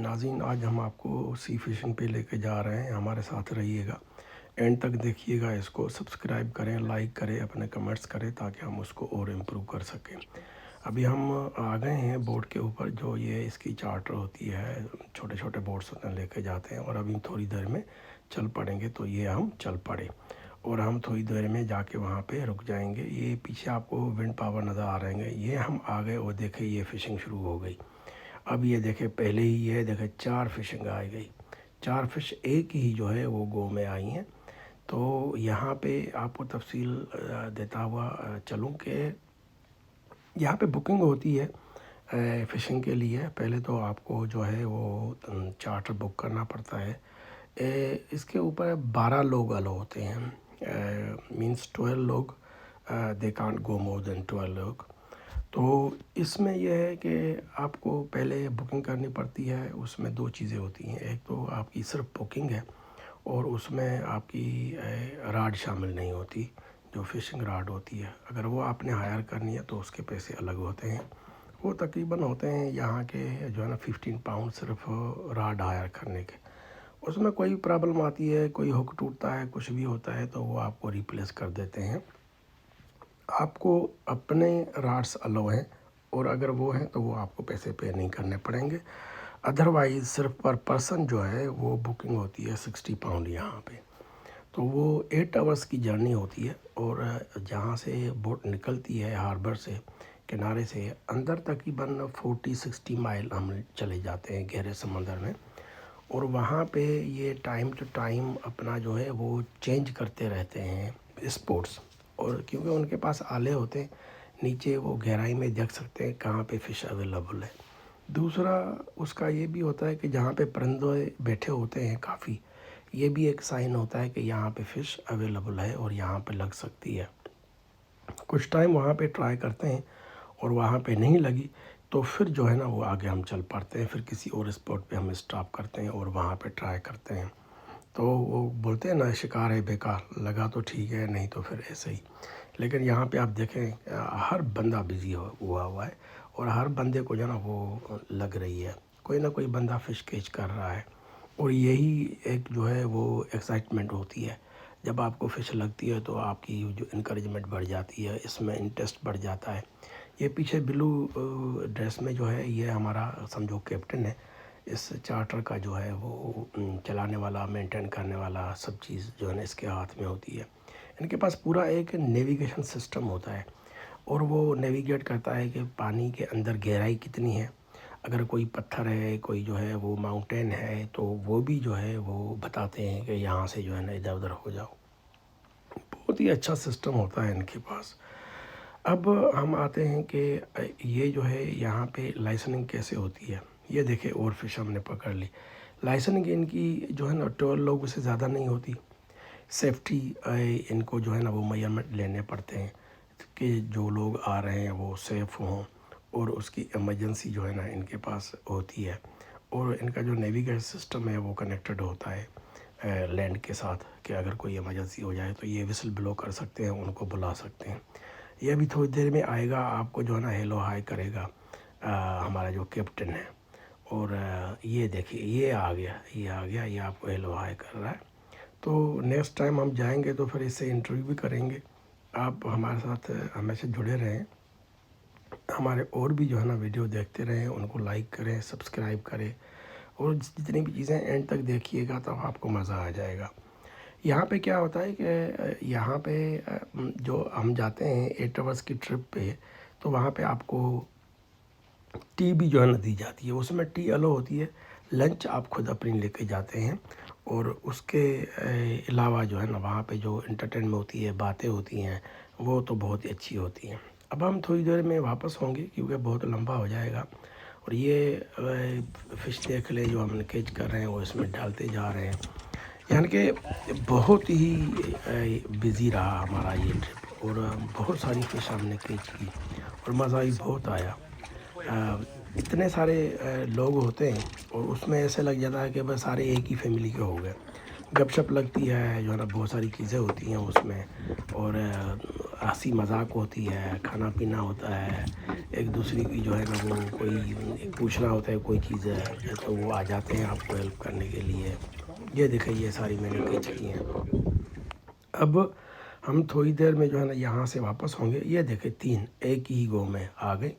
नाज़रीन, आज हम आपको सी फिशिंग पे लेके जा रहे हैं। हमारे साथ रहिएगा, एंड तक देखिएगा। इसको सब्सक्राइब करें, लाइक करें, अपने कमेंट्स करें ताकि हम उसको और इम्प्रूव कर सकें। अभी हम आ गए हैं बोट के ऊपर, जो ये इसकी चार्टर होती है। छोटे छोटे बोट्स होते हैं, लेके जाते हैं। और अभी थोड़ी देर में चल पड़ेंगे, तो ये हम चल पड़े और हम थोड़ी देर में जाके वहाँ पे रुक जाएंगे। ये पीछे आपको विंड पावर नज़र आ रहे हैं। ये हम आ गए और देखे ये फ़िशिंग शुरू हो गई। अब ये देखे, पहले ही ये देखे 4 फिशिंग आ गई। 4 फिश एक ही जो है वो गो में आई हैं। तो यहाँ पे आपको तफसील देता हुआ चलूँ कि यहाँ पे बुकिंग होती है फ़िशिंग के लिए। पहले तो आपको जो है वो चार्टर बुक करना पड़ता है। इसके ऊपर 12 लोग अलो होते हैं, मींस 12 लोग। They can't go more than 12 लोग। तो इसमें यह है कि आपको पहले बुकिंग करनी पड़ती है। उसमें 2 चीज़ें होती हैं। एक तो आपकी सिर्फ बुकिंग है और उसमें आपकी राड शामिल नहीं होती, जो फ़िशिंग राड होती है। अगर वो आपने हायर करनी है तो उसके पैसे अलग होते हैं। वो तकरीबन होते हैं यहाँ के जो है ना 15 पाउंड सिर्फ राड हायर करने के। उसमें कोई प्रॉब्लम आती है, कोई हुक टूटता है, कुछ भी होता है, तो वो आपको रिप्लेस कर देते हैं। आपको अपने राड्स अलो हैं और अगर वो हैं तो वो आपको पैसे पे नहीं करने पड़ेंगे। अदरवाइज़ सिर्फ पर पर्सन जो है वो बुकिंग होती है 60 पाउंड यहाँ पे। तो वो 8 आवर्स की जर्नी होती है और जहाँ से बोट निकलती है हार्बर से, किनारे से, अंदर तकरीबन 40-60 माइल हम चले जाते हैं गहरे समंदर में। और वहाँ पे ये टाइम टू टाइम अपना जो है वो चेंज करते रहते हैं स्पोर्ट्स। और क्योंकि उनके पास आले होते हैं, नीचे वो गहराई में देख सकते हैं कहाँ पे फ़िश अवेलेबल है। दूसरा उसका ये भी होता है कि जहाँ पे परिंदे बैठे होते हैं काफ़ी, ये भी एक साइन होता है कि यहाँ पे फ़िश अवेलेबल है और यहाँ पे लग सकती है। कुछ टाइम वहाँ पे ट्राई करते हैं और वहाँ पे नहीं लगी तो फिर जो है ना वो आगे हम चल पड़ते हैं। फिर किसी और स्पॉट पे हम स्टॉप करते हैं और वहाँ पे ट्राई करते हैं। तो वो बोलते हैं ना, शिकार है बेकार, लगा तो ठीक है, नहीं तो फिर ऐसे ही। लेकिन यहाँ पे आप देखें हर बंदा बिज़ी हुआ है और हर बंदे को जो है ना वो लग रही है, कोई ना कोई बंदा फ़िश कैच कर रहा है। और यही एक जो है वो एक्साइटमेंट होती है। जब आपको फ़िश लगती है तो आपकी जो इनकरेजमेंट बढ़ जाती है, इसमें इंटरेस्ट बढ़ जाता है। ये पीछे ब्लू ड्रेस में जो है ये हमारा समझो कैप्टन है। इस चार्टर का जो है वो चलाने वाला, मेंटेन करने वाला, सब चीज़ जो है ना इसके हाथ में होती है। इनके पास पूरा एक नेविगेशन सिस्टम होता है और वो नेविगेट करता है कि पानी के अंदर गहराई कितनी है। अगर कोई पत्थर है, कोई जो है वो माउंटेन है, तो वो भी जो है वो बताते हैं कि यहाँ से जो है ना इधर उधर हो जाओ। बहुत ही अच्छा सिस्टम होता है इनके पास। अब हम आते हैं कि ये जो है यहाँ पे लाइसेंसिंग कैसे होती है। ये देखिए, और फिश हमने पकड़ ली। लाइसेंसिंग इनकी जो है ना 12 लोगों से ज़्यादा नहीं होती। सेफ्टी इनको जो है ना वो मेजरमेंट लेने पड़ते हैं कि जो लोग आ रहे हैं वो सेफ़ हों, और उसकी इमरजेंसी जो है ना इनके पास होती है। और इनका जो नेविगेशन सिस्टम है वो कनेक्टेड होता है लैंड के साथ, कि अगर कोई इमरजेंसी हो जाए तो ये विसल ब्लो कर सकते हैं, उनको बुला सकते हैं। ये अभी थोड़ी देर में आएगा, आपको जो है ना हेलो हाय करेगा हमारा जो कैप्टन है। और ये देखिए, ये आ गया, ये आपको हेलो हाय कर रहा है। तो नेक्स्ट टाइम हम जाएंगे तो फिर इससे इंटरव्यू भी करेंगे। आप हमारे साथ हमेशा जुड़े रहें, हमारे और भी जो है ना वीडियो देखते रहें, उनको लाइक करें, सब्सक्राइब करें, और जितनी भी चीज़ें एंड तक देखिएगा तो आपको मज़ा आ जाएगा। यहाँ पे क्या होता है कि यहाँ पे जो हम जाते हैं 8 आवर्स की ट्रिप पे, तो वहाँ पे आपको टी भी जो है ना दी जाती है। उसमें टी अलो होती है। लंच आप खुद अपनी लेके जाते हैं। और उसके अलावा जो है ना वहाँ पे जो इंटरटेनमेंट होती है, बातें होती हैं, वो तो बहुत ही अच्छी होती हैं। अब हम थोड़ी देर में वापस होंगे क्योंकि बहुत लंबा हो जाएगा। और ये फ़िश देख ले जो हम कैच कर रहे हैं वो इसमें डालते जा रहे हैं। यानी कि बहुत ही बिज़ी रहा हमारा ये ट्रिप, और बहुत सारी फ़िश हमने कैच की और मज़ा भी बहुत आया। इतने सारे लोग होते हैं और उसमें ऐसे लग जाता है कि बस सारे एक ही फैमिली के हो गए। गपशप लगती है जो है ना, बहुत सारी चीज़ें होती हैं उसमें। और हंसी मजाक होती है, खाना पीना होता है, एक दूसरे की जो है ना वो कोई पूछना होता है कोई चीज़ है तो वो आ जाते हैं आपको हेल्प करने के लिए। ये देखिए ये सारी मैंने कैच की हैं। अब हम थोड़ी देर में जो है ना यहाँ से वापस होंगे। ये देखें 3 एक ही गो में आ गए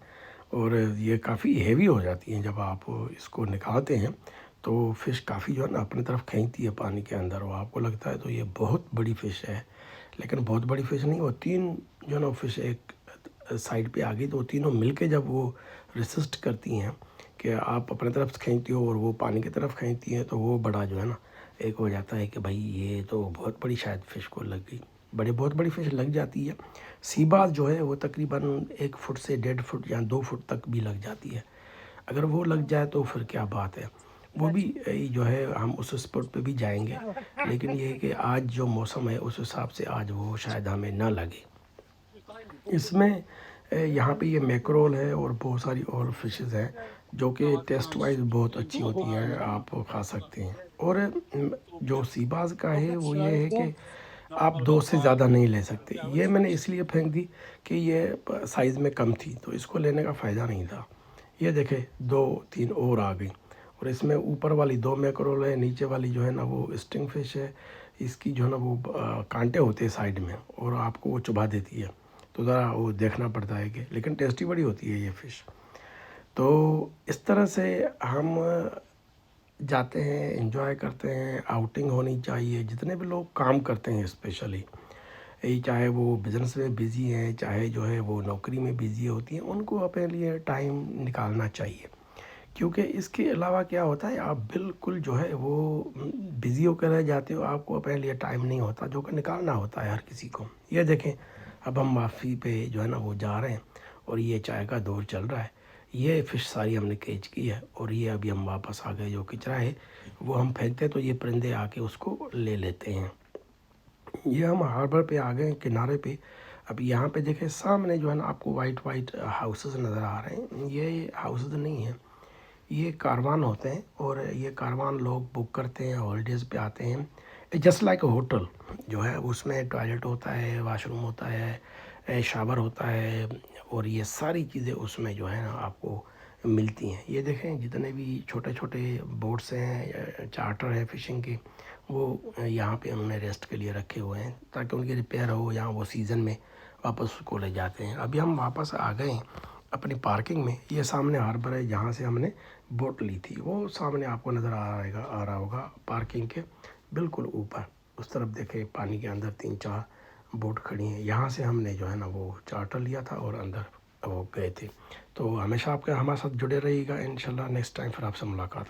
और ये काफ़ी हेवी हो जाती हैं। जब आप इसको निकालते हैं तो फ़िश काफ़ी जो है ना अपनी तरफ खींचती है पानी के अंदर और आपको लगता है तो ये बहुत बड़ी फ़िश है, लेकिन बहुत बड़ी फ़िश नहीं। वो 3 जो है ना फ़िश एक साइड पे आ गई तो तीनों मिलके जब वो रेसिस्ट करती हैं कि आप अपने तरफ खींचती हो और वो पानी की तरफ खींचती हैं तो वो बड़ा जो है ना एक हो जाता है कि भाई ये तो बहुत बड़ी शायद फ़िश को लग गई। बहुत बड़ी फ़िश लग जाती है। सी बास जो है वो तकरीबन 1 फुट से 1.5 फुट या 2 फुट तक भी लग जाती है। अगर वो लग जाए तो फिर क्या बात है। वो भी जो है हम उस स्पॉट पे भी जाएंगे, लेकिन ये है कि आज जो मौसम है उस हिसाब से आज वो शायद हमें ना लगे। इसमें यहाँ पे ये मैक्रोल है और बहुत सारी और फिशेस हैं जो कि टेस्ट वाइज बहुत अच्छी होती हैं, आप खा सकते हैं। और जो सीबाज का है वो ये है कि आप 2 से ज़्यादा नहीं ले सकते। ये मैंने इसलिए फेंक दी कि ये साइज़ में कम थी तो इसको लेने का फ़ायदा नहीं था। ये देखें 2-3 और आ गई और इसमें ऊपर वाली 2 मैक्रोल है, नीचे वाली जो है ना वो स्टिंग फिश है। इसकी जो है ना वो कांटे होते हैं साइड में और आपको वो चुभा देती है, तो ज़रा वो देखना पड़ता है कि, लेकिन टेस्टी बड़ी होती है ये फ़िश। तो इस तरह से हम जाते हैं, एंजॉय करते हैं। आउटिंग होनी चाहिए जितने भी लोग काम करते हैं, स्पेशली ये चाहे वो बिज़नेस में बिज़ी हैं, चाहे जो है वो नौकरी में बिज़ी होती हैं, उनको अपने लिए टाइम निकालना चाहिए। क्योंकि इसके अलावा क्या होता है, आप बिल्कुल जो है वो बिज़ी होकर रह जाते हो, आपको अपने लिए टाइम नहीं होता जो कि निकालना होता है हर किसी को। ये देखें अब हम वापसी पे जो है ना वो जा रहे हैं और ये चाय का दौर चल रहा है। ये फ़िश सारी हमने कैच की है और ये अभी हम वापस आ गए। जो कचरा है वो हम फेंकते तो ये परिंदे आके उसको ले लेते हैं। ये हम हार्बर पे आ गए, किनारे पे। अब यहाँ पे देखें सामने जो है ना आपको वाइट वाइट हाउसेस नज़र आ रहे हैं। ये हाउसेस नहीं हैं, ये कारवान होते हैं और ये कारवान लोग बुक करते हैं, हॉलीडेज़ पे आते हैं। जस्ट लाइक होटल जो है उसमें टॉयलेट होता है, वाशरूम होता है, शावर होता है और ये सारी चीज़ें उसमें जो है ना आपको मिलती हैं। ये देखें जितने भी छोटे छोटे बोट्स हैं, चार्टर है फ़िशिंग के, वो यहाँ पे उन्होंने रेस्ट के लिए रखे हुए हैं ताकि उनकी रिपेयर हो या वो सीज़न में वापस उसको ले जाते हैं। अभी हम वापस आ गए अपनी पार्किंग में। ये सामने हार्बर है जहाँ से हमने बोट ली थी, वो सामने आपको नज़र आ रहा होगा पार्किंग के बिल्कुल ऊपर। उस तरफ देखें पानी के अंदर 3-4 बोट खड़ी हैं। यहाँ से हमने जो है ना वो चार्टर लिया था और अंदर वो गए थे। तो हमेशा आपके हमारे साथ जुड़े रहिएगा। इंशाल्लाह नेक्स्ट टाइम फिर आपसे मुलाकात होगी।